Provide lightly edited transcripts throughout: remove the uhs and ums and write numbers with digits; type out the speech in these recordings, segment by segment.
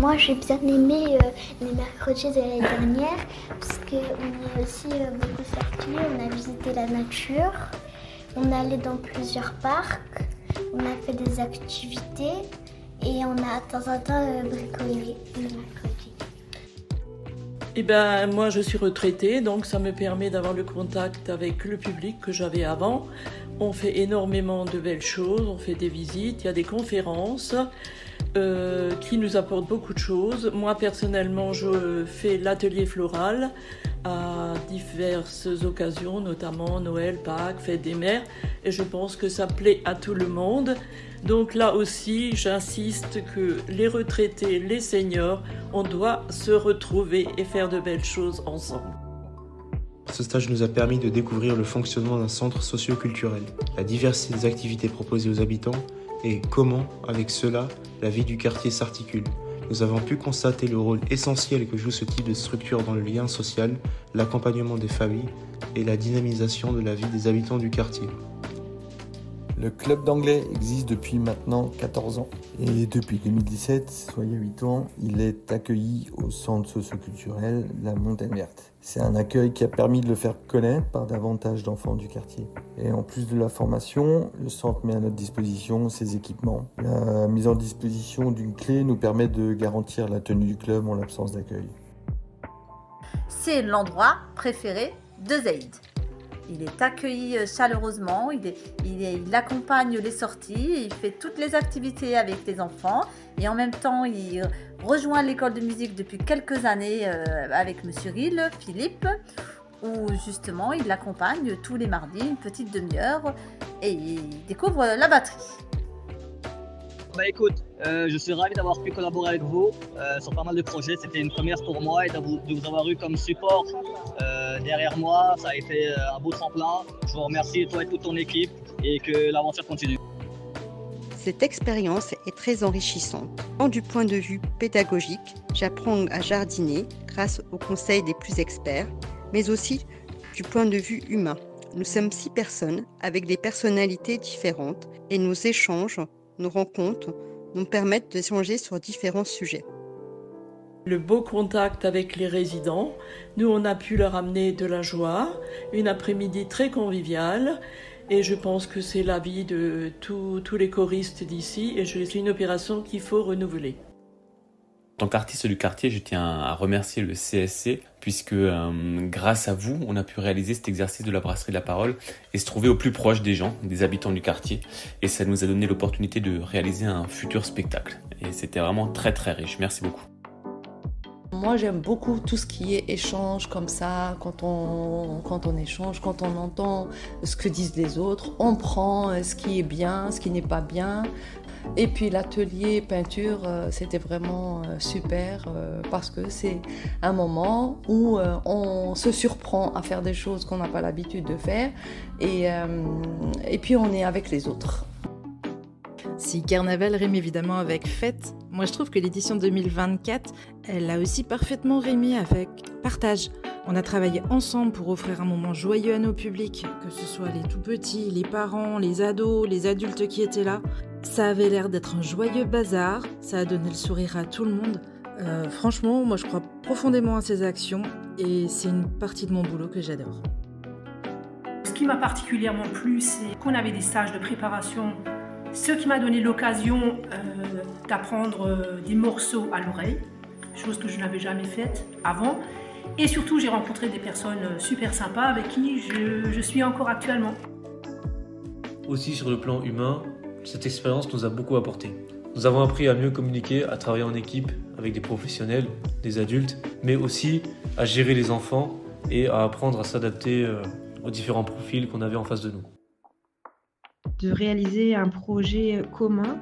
Moi, j'ai bien aimé les mercredis de l'année dernière parce qu'on est aussi beaucoup sortis, on a visité la nature, on est allé dans plusieurs parcs, on a fait des activités et on a de temps en temps bricolé le mercredi. Eh ben, moi, je suis retraitée, donc ça me permet d'avoir le contact avec le public que j'avais avant. On fait énormément de belles choses, on fait des visites, il y a des conférences qui nous apportent beaucoup de choses. Moi, personnellement, je fais l'atelier floral à diverses occasions, notamment Noël, Pâques, Fête des Mères, et je pense que ça plaît à tout le monde. Donc là aussi, j'insiste que les retraités, les seniors, on doit se retrouver et faire de belles choses ensemble. Ce stage nous a permis de découvrir le fonctionnement d'un centre socio-culturel, la diversité des activités proposées aux habitants et comment, avec cela, la vie du quartier s'articule. Nous avons pu constater le rôle essentiel que joue ce type de structure dans le lien social, l'accompagnement des familles et la dynamisation de la vie des habitants du quartier. Le club d'anglais existe depuis maintenant 14 ans et depuis 2017, soit il y a 8 ans, il est accueilli au centre socio-culturel La Montagne Verte. C'est un accueil qui a permis de le faire connaître par davantage d'enfants du quartier. Et en plus de la formation, le centre met à notre disposition ses équipements. La mise en disposition d'une clé nous permet de garantir la tenue du club en l'absence d'accueil. C'est l'endroit préféré de Zaïd. Il est accueilli chaleureusement, il accompagne les sorties, il fait toutes les activités avec les enfants et en même temps il rejoint l'école de musique depuis quelques années avec Monsieur Rill, Philippe, où justement il l'accompagne tous les mardis, une petite demi-heure et il découvre la batterie. Écoute, je suis ravi d'avoir pu collaborer avec vous sur pas mal de projets. C'était une première pour moi et de vous avoir eu comme support derrière moi. Ça a été un beau tremplin. Je vous remercie, toi et toute ton équipe, et que l'aventure continue. Cette expérience est très enrichissante. Tant du point de vue pédagogique, j'apprends à jardiner grâce aux conseils des plus experts, mais aussi du point de vue humain. Nous sommes 6 personnes avec des personnalités différentes et nos échanges, nos rencontres nous permettent d'échanger sur différents sujets. Le beau contact avec les résidents, nous on a pu leur amener de la joie, une après-midi très conviviale et je pense que c'est l'avis de tous les choristes d'ici et c'est une opération qu'il faut renouveler. En tant qu'artiste du quartier, je tiens à remercier le CSC puisque grâce à vous, on a pu réaliser cet exercice de la brasserie de la parole et se trouver au plus proche des gens, des habitants du quartier. Et ça nous a donné l'opportunité de réaliser un futur spectacle. Et c'était vraiment très très riche. Merci beaucoup. Moi, j'aime beaucoup tout ce qui est échange comme ça, quand on échange, quand on entend ce que disent les autres, on prend ce qui est bien, ce qui n'est pas bien. Et puis l'atelier peinture, c'était vraiment super parce que c'est un moment où on se surprend à faire des choses qu'on n'a pas l'habitude de faire et puis on est avec les autres. Si carnaval rime évidemment avec fête, moi je trouve que l'édition 2024, elle a aussi parfaitement rimé avec partage. On a travaillé ensemble pour offrir un moment joyeux à nos publics, que ce soit les tout-petits, les parents, les ados, les adultes qui étaient là. Ça avait l'air d'être un joyeux bazar, ça a donné le sourire à tout le monde. Franchement, moi je crois profondément à ces actions et c'est une partie de mon boulot que j'adore. Ce qui m'a particulièrement plu, c'est qu'on avait des stages de préparation, ce qui m'a donné l'occasion d'apprendre des morceaux à l'oreille, chose que je n'avais jamais faite avant. Et surtout, j'ai rencontré des personnes super sympas avec qui je suis encore actuellement. Aussi sur le plan humain, cette expérience nous a beaucoup apporté. Nous avons appris à mieux communiquer, à travailler en équipe avec des professionnels, des adultes, mais aussi à gérer les enfants et à apprendre à s'adapter aux différents profils qu'on avait en face de nous. De réaliser un projet commun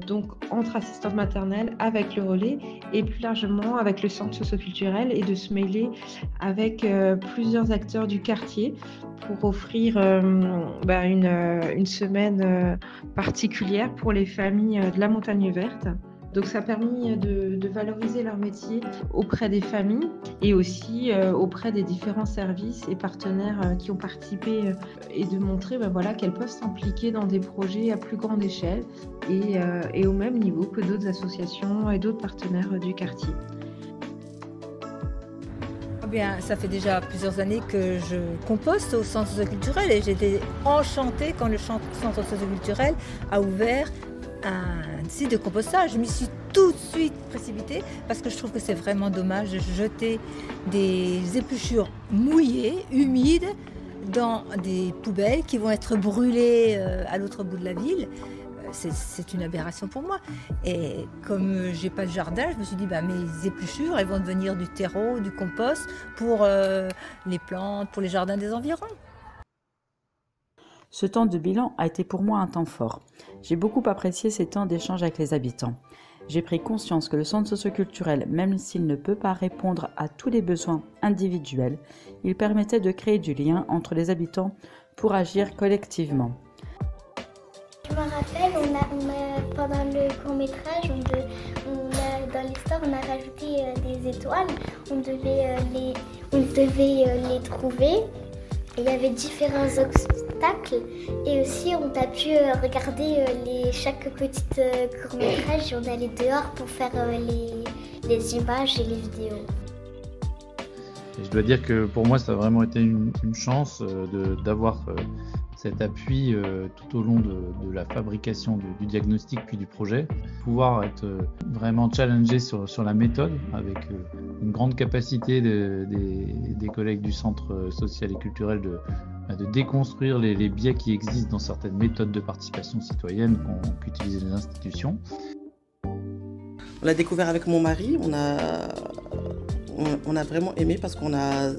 donc entre assistantes maternelles avec le relais et plus largement avec le centre socio-culturel et de se mêler avec plusieurs acteurs du quartier pour offrir une semaine particulière pour les familles de la Montagne Verte. Donc ça a permis de valoriser leur métier auprès des familles et aussi auprès des différents services et partenaires qui ont participé et de montrer qu'elles peuvent s'impliquer dans des projets à plus grande échelle et au même niveau que d'autres associations et d'autres partenaires du quartier. Bien, ça fait déjà plusieurs années que je composte au centre socioculturel et j'étais enchantée quand le centre socioculturel a ouvert un site de compostage. Je m'y suis tout de suite précipitée parce que je trouve que c'est vraiment dommage de jeter des épluchures mouillées, humides, dans des poubelles qui vont être brûlées à l'autre bout de la ville. C'est une aberration pour moi. Et comme j'ai pas de jardin, je me suis dit mes épluchures, elles vont devenir du terreau, du compost pour les plantes, pour les jardins des environs. Ce temps de bilan a été pour moi un temps fort. J'ai beaucoup apprécié ces temps d'échange avec les habitants. J'ai pris conscience que le centre socioculturel, même s'il ne peut pas répondre à tous les besoins individuels, il permettait de créer du lien entre les habitants pour agir collectivement. Je me rappelle, pendant le court-métrage, dans l'histoire, on a rajouté des étoiles. On devait les trouver. Il y avait différents obstacles. Et aussi, on a pu regarder chaque petit court-métrage. On allait dehors pour faire les images et les vidéos. Et je dois dire que pour moi, ça a vraiment été une chance d'avoir cet appui tout au long de la fabrication du diagnostic puis du projet, pouvoir être vraiment challengé sur la méthode avec une grande capacité des collègues du centre social et culturel de déconstruire les biais qui existent dans certaines méthodes de participation citoyenne qu'utilisent les institutions. On l'a découvert avec mon mari, on a vraiment aimé parce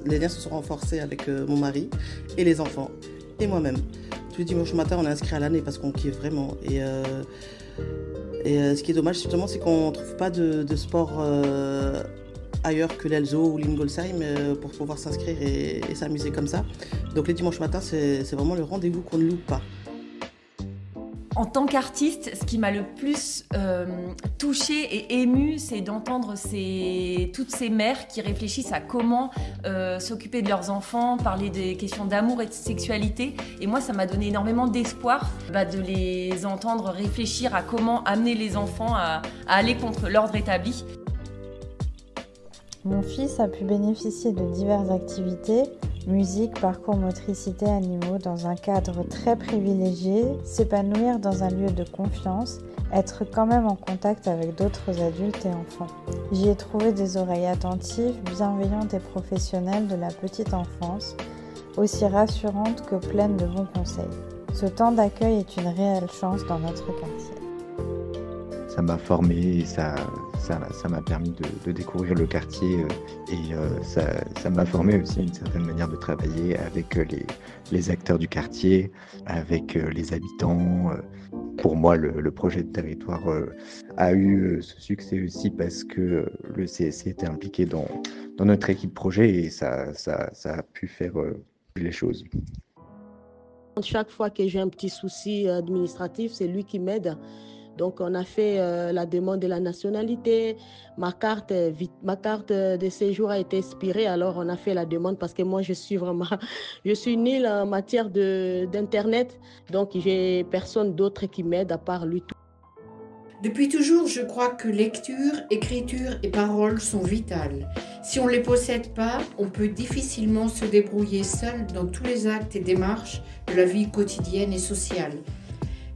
les liens se sont renforcés avec mon mari et les enfants. Et moi-même. Tous les dimanches matin, on est inscrit à l'année parce qu'on kiffe vraiment. Et ce qui est dommage, justement, c'est qu'on ne trouve pas de sport ailleurs que l'Elzo ou l'Ingolsheim pour pouvoir s'inscrire et s'amuser comme ça. Donc les dimanches matins, c'est vraiment le rendez-vous qu'on ne loupe pas. En tant qu'artiste, ce qui m'a le plus touchée et émue, c'est d'entendre toutes ces mères qui réfléchissent à comment s'occuper de leurs enfants, parler des questions d'amour et de sexualité. Et moi, ça m'a donné énormément d'espoir de les entendre réfléchir à comment amener les enfants à aller contre l'ordre établi. Mon fils a pu bénéficier de diverses activités, musique, parcours motricité, animaux, dans un cadre très privilégié, s'épanouir dans un lieu de confiance, être quand même en contact avec d'autres adultes et enfants. J'y ai trouvé des oreilles attentives, bienveillantes et professionnelles de la petite enfance, aussi rassurantes que pleines de bons conseils. Ce temps d'accueil est une réelle chance dans notre quartier. Ça m'a formé et ça m'a permis de découvrir le quartier et ça m'a formé aussi à une certaine manière de travailler avec les acteurs du quartier, avec les habitants. Pour moi, le projet de territoire a eu ce succès aussi parce que le CSC était impliqué dans notre équipe projet et ça a pu faire les choses. Chaque fois que j'ai un petit souci administratif, c'est lui qui m'aide. Donc, on a fait la demande de la nationalité. Ma carte de séjour a été expirée, alors on a fait la demande parce que moi, je suis nulle en matière d'Internet. Donc, j'ai personne d'autre qui m'aide à part lui. Depuis toujours, je crois que lecture, écriture et parole sont vitales. Si on ne les possède pas, on peut difficilement se débrouiller seul dans tous les actes et démarches de la vie quotidienne et sociale.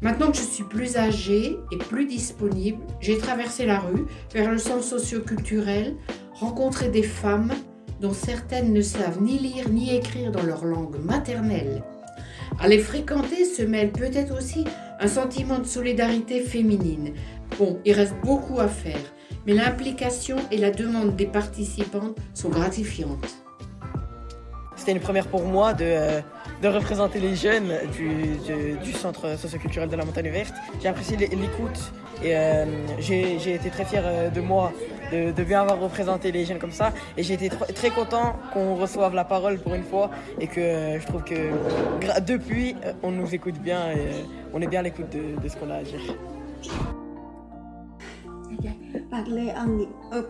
Maintenant que je suis plus âgée et plus disponible, j'ai traversé la rue vers le centre socio-culturel, rencontré des femmes dont certaines ne savent ni lire ni écrire dans leur langue maternelle. À les fréquenter se mêle peut-être aussi un sentiment de solidarité féminine. Bon, il reste beaucoup à faire, mais l'implication et la demande des participantes sont gratifiantes. C'était une première pour moi de représenter les jeunes du centre socioculturel de la Montagne Verte. J'ai apprécié l'écoute et j'ai été très fier de moi de bien avoir représenté les jeunes comme ça. Et j'ai été très content qu'on reçoive la parole pour une fois et que je trouve que depuis, on nous écoute bien et on est bien à l'écoute de ce qu'on a à dire.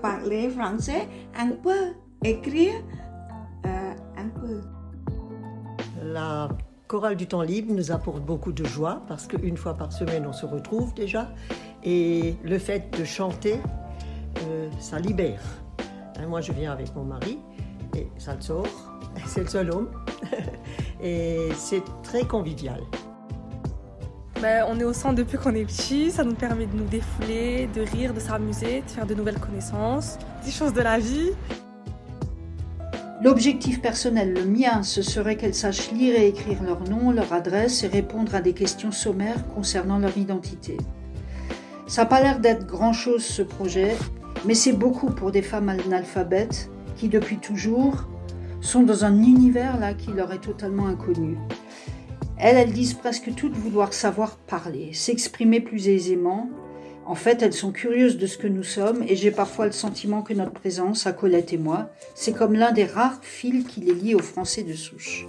parler français un peu, écrire un peu. La chorale du temps libre nous apporte beaucoup de joie parce qu'une fois par semaine on se retrouve déjà et le fait de chanter, ça libère. Moi je viens avec mon mari et ça le sort, c'est le seul homme et c'est très convivial. On est au centre depuis qu'on est petit, ça nous permet de nous défouler, de rire, de s'amuser, de faire de nouvelles connaissances, des choses de la vie. L'objectif personnel, le mien, ce serait qu'elles sachent lire et écrire leur nom, leur adresse et répondre à des questions sommaires concernant leur identité. Ça n'a pas l'air d'être grand-chose ce projet, mais c'est beaucoup pour des femmes analphabètes qui, depuis toujours, sont dans un univers là qui leur est totalement inconnu. Elles disent presque toutes vouloir savoir parler, s'exprimer plus aisément. En fait, elles sont curieuses de ce que nous sommes et j'ai parfois le sentiment que notre présence, à Colette et moi, c'est comme l'un des rares fils qui les lie aux Français de souche.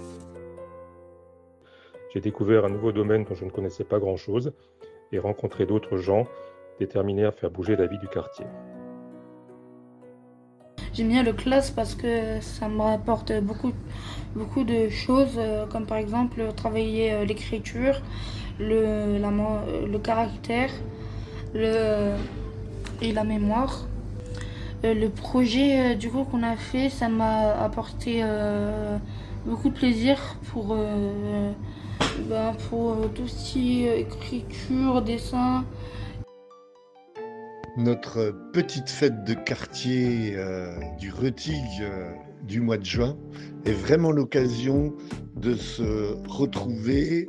J'ai découvert un nouveau domaine dont je ne connaissais pas grand-chose et rencontré d'autres gens déterminés à faire bouger la vie du quartier. J'aime bien le classe parce que ça me rapporte beaucoup de choses, comme par exemple travailler l'écriture, le caractère et la mémoire. Le projet du coup qu'on a fait, ça m'a apporté beaucoup de plaisir pour tout ce qui est écriture, dessin. Notre petite fête de quartier du Retigues du mois de juin est vraiment l'occasion de se retrouver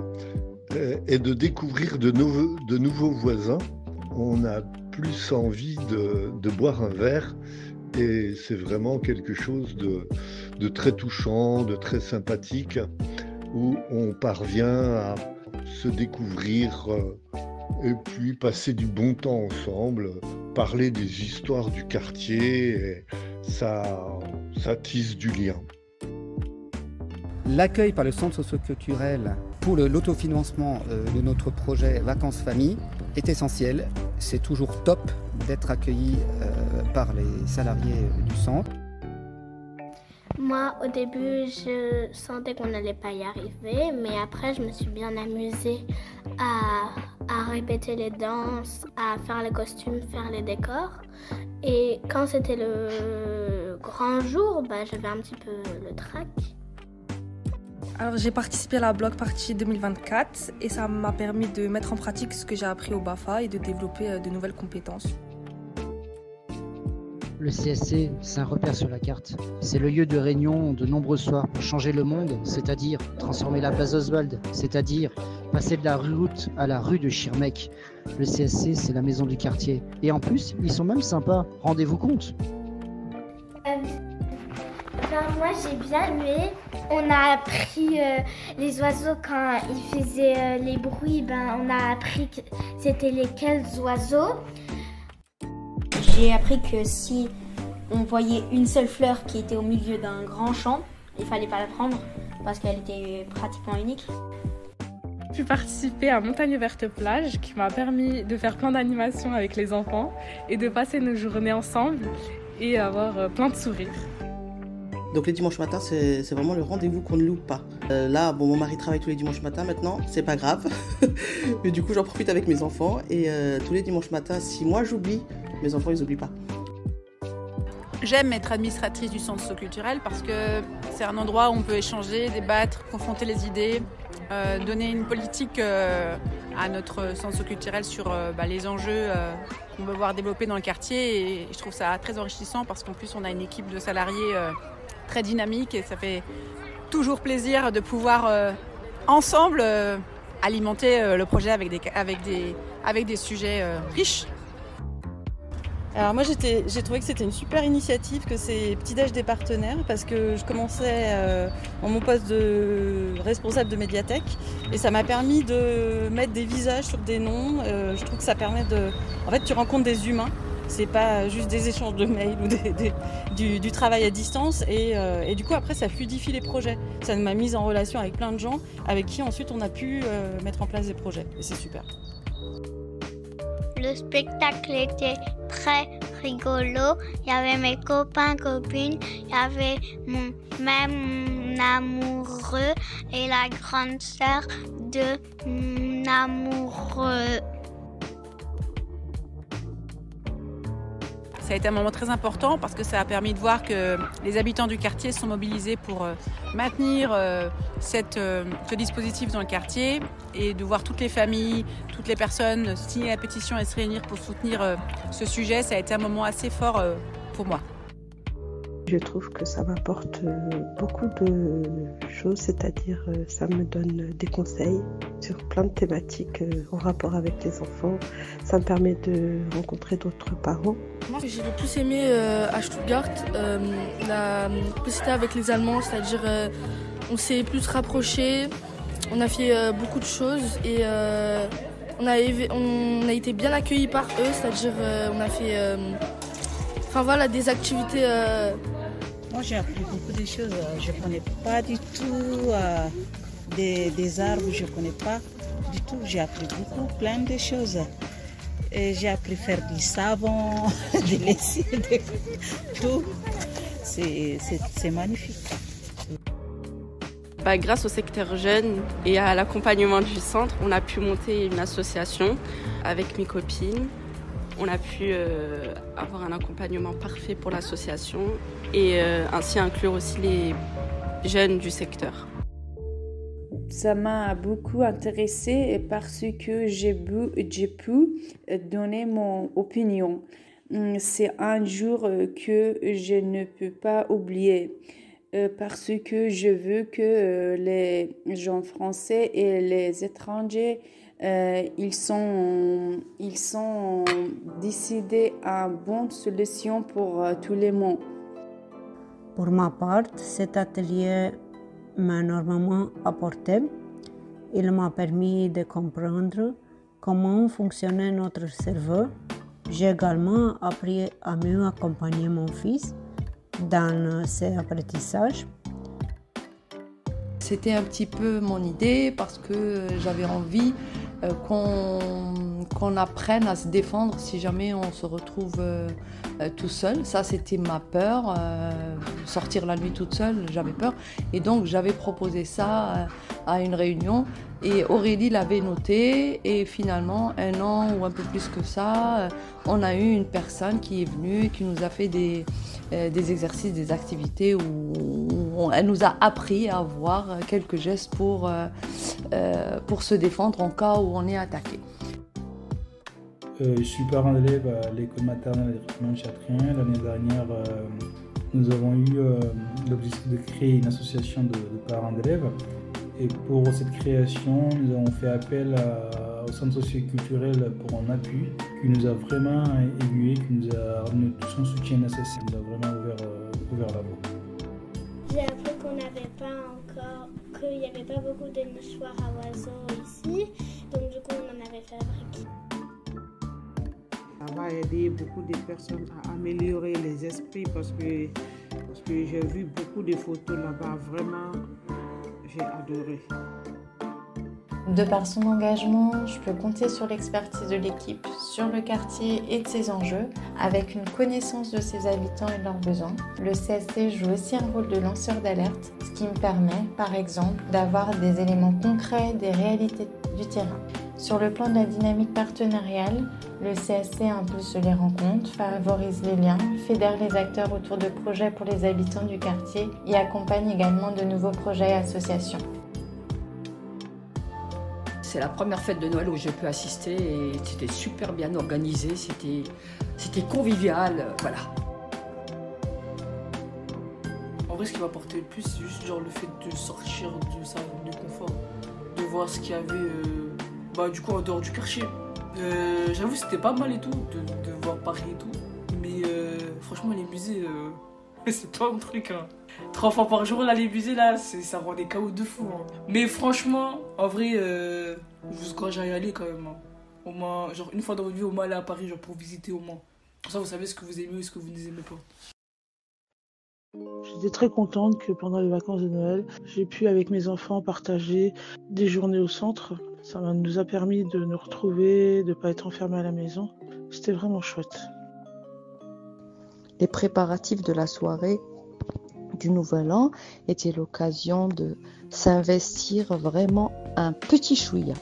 et de découvrir de nouveaux voisins. On a plus envie de boire un verre et c'est vraiment quelque chose de très touchant, de très sympathique où on parvient à se découvrir et puis passer du bon temps ensemble, parler des histoires du quartier, et ça tisse du lien. L'accueil par le centre socioculturel pour l'autofinancement de notre projet Vacances Famille est essentiel. C'est toujours top d'être accueilli par les salariés du centre. Moi, au début, je sentais qu'on n'allait pas y arriver, mais après, je me suis bien amusée à répéter les danses, à faire les costumes, faire les décors. Et quand c'était le grand jour, j'avais un petit peu le trac. Alors j'ai participé à la Bloc Party 2024 et ça m'a permis de mettre en pratique ce que j'ai appris au BAFA et de développer de nouvelles compétences. Le CSC, c'est un repère sur la carte. C'est le lieu de réunion de nombreux soirs pour changer le monde, c'est-à-dire transformer la place Oswald, c'est-à-dire passer de la route à la rue de Schirmeck. Le CSC, c'est la maison du quartier. Et en plus, ils sont même sympas, rendez-vous compte. Moi j'ai bien aimé. On a appris les oiseaux quand ils faisaient les bruits, on a appris que c'était lesquels oiseaux. J'ai appris que si on voyait une seule fleur qui était au milieu d'un grand champ, il fallait pas la prendre parce qu'elle était pratiquement unique. J'ai participé à Montagne Verte Plage qui m'a permis de faire plein d'animations avec les enfants et de passer nos journées ensemble et avoir plein de sourires. Donc les dimanches matins, c'est vraiment le rendez-vous qu'on ne loupe pas. Là, mon mari travaille tous les dimanches matins maintenant, c'est pas grave. Mais du coup, j'en profite avec mes enfants et tous les dimanches matins, si moi j'oublie, mes enfants ils n'oublient pas. J'aime être administratrice du centre socioculturel parce que c'est un endroit où on peut échanger, débattre, confronter les idées, donner une politique à notre centre socioculturel sur les enjeux qu'on veut voir développer dans le quartier. Et je trouve ça très enrichissant parce qu'en plus on a une équipe de salariés très dynamique et ça fait toujours plaisir de pouvoir ensemble alimenter le projet avec des sujets riches. Alors moi j'ai trouvé que c'était une super initiative que c'est Petit-Déj des partenaires parce que je commençais dans mon poste de responsable de médiathèque et ça m'a permis de mettre des visages sur des noms. Je trouve que ça permet de... En fait tu rencontres des humains, c'est pas juste des échanges de mails ou du travail à distance et du coup après ça fluidifie les projets. Ça m'a mise en relation avec plein de gens avec qui ensuite on a pu mettre en place des projets et c'est super. Le spectacle était très rigolo. Il y avait mes copains, copines, il y avait mon amoureux et la grande sœur de mon amoureux. Ça a été un moment très important parce que ça a permis de voir que les habitants du quartier sont mobilisés pour maintenir ce dispositif dans le quartier et de voir toutes les familles, toutes les personnes signer la pétition et se réunir pour soutenir ce sujet. Ça a été un moment assez fort pour moi. Je trouve que ça m'apporte beaucoup de choses, c'est-à-dire ça me donne des conseils sur plein de thématiques en rapport avec les enfants. Ça me permet de rencontrer d'autres parents. Moi, ce que j'ai le plus aimé à Stuttgart, la possibilité avec les Allemands, c'est-à-dire on s'est plus rapprochés, on a fait beaucoup de choses et on a été bien accueillis par eux, c'est-à-dire on a fait des activités. Moi, j'ai appris beaucoup de choses. Je ne connais pas du tout des arbres, je ne connais pas du tout. J'ai appris plein de choses. Et j'ai appris à faire du savon, des lessives, tout. C'est magnifique. Grâce au secteur jeune et à l'accompagnement du centre, on a pu monter une association avec mes copines. On a pu avoir un accompagnement parfait pour l'association et ainsi inclure aussi les jeunes du secteur. Ça m'a beaucoup intéressée parce que j'ai pu donner mon opinion. C'est un jour que je ne peux pas oublier parce que je veux que les gens français et les étrangers ils sont décidés à une bonne solution pour tout le monde. Pour ma part, cet atelier m'a énormément apporté. Il m'a permis de comprendre comment fonctionnait notre cerveau. J'ai également appris à mieux accompagner mon fils dans ses apprentissages. C'était un petit peu mon idée parce que j'avais envie qu'on apprenne à se défendre si jamais on se retrouve tout seul. Ça, c'était ma peur. Sortir la nuit toute seule, j'avais peur. Et donc, j'avais proposé ça à une réunion. Et Aurélie l'avait noté. Et finalement, 1 an ou un peu plus que ça, on a eu une personne qui est venue et qui nous a fait des exercices, des activités où elle nous a appris à avoir quelques gestes pour se défendre en cas où on est attaqué. Je suis parent d'élève à l'école maternelle de Châtrien. L'année dernière, nous avons eu l'objectif de créer une association de parents d'élèves. Et pour cette création, nous avons fait appel au centre socio-culturel pour un appui qui nous a vraiment aiguillés, qui nous a donné tout son soutien nécessaire, qui nous a vraiment ouvert la voie. J'ai appris qu'il n'y avait pas beaucoup de nichoirs à oiseaux ici, donc du coup on en avait fabriqué. Ça va aider beaucoup de personnes à améliorer les esprits parce que j'ai vu beaucoup de photos là-bas, vraiment j'ai adoré. De par son engagement, je peux compter sur l'expertise de l'équipe, sur le quartier et de ses enjeux, avec une connaissance de ses habitants et de leurs besoins. Le CSC joue aussi un rôle de lanceur d'alerte, ce qui me permet, par exemple, d'avoir des éléments concrets des réalités du terrain. Sur le plan de la dynamique partenariale, le CSC impulse les rencontres, favorise les liens, fédère les acteurs autour de projets pour les habitants du quartier et accompagne également de nouveaux projets et associations. C'est la première fête de Noël où j'ai pu assister et c'était super bien organisé, c'était convivial, voilà. En vrai, ce qui m'a apporté le plus, c'est juste le fait de sortir de sa zone de confort, de voir ce qu'il y avait du coup en dehors du quartier. J'avoue, c'était pas mal et tout, de voir Paris et tout, mais franchement, les musées, c'est pas mon truc. 3 fois par jour, là, les musées, là, ça rend des chaos de fou. Mais franchement, en vrai, je vous encourage à y aller quand même. Au moins, une fois dans votre vie, au moins aller à Paris, pour visiter au moins. Comme ça, vous savez ce que vous aimez ou ce que vous n'aimez pas. J'étais très contente que pendant les vacances de Noël, j'ai pu avec mes enfants partager des journées au centre. Ça nous a permis de nous retrouver, de ne pas être enfermés à la maison. C'était vraiment chouette. les préparatifs de la soirée du Nouvel An étaient l'occasion de s'investir vraiment un petit chouïa.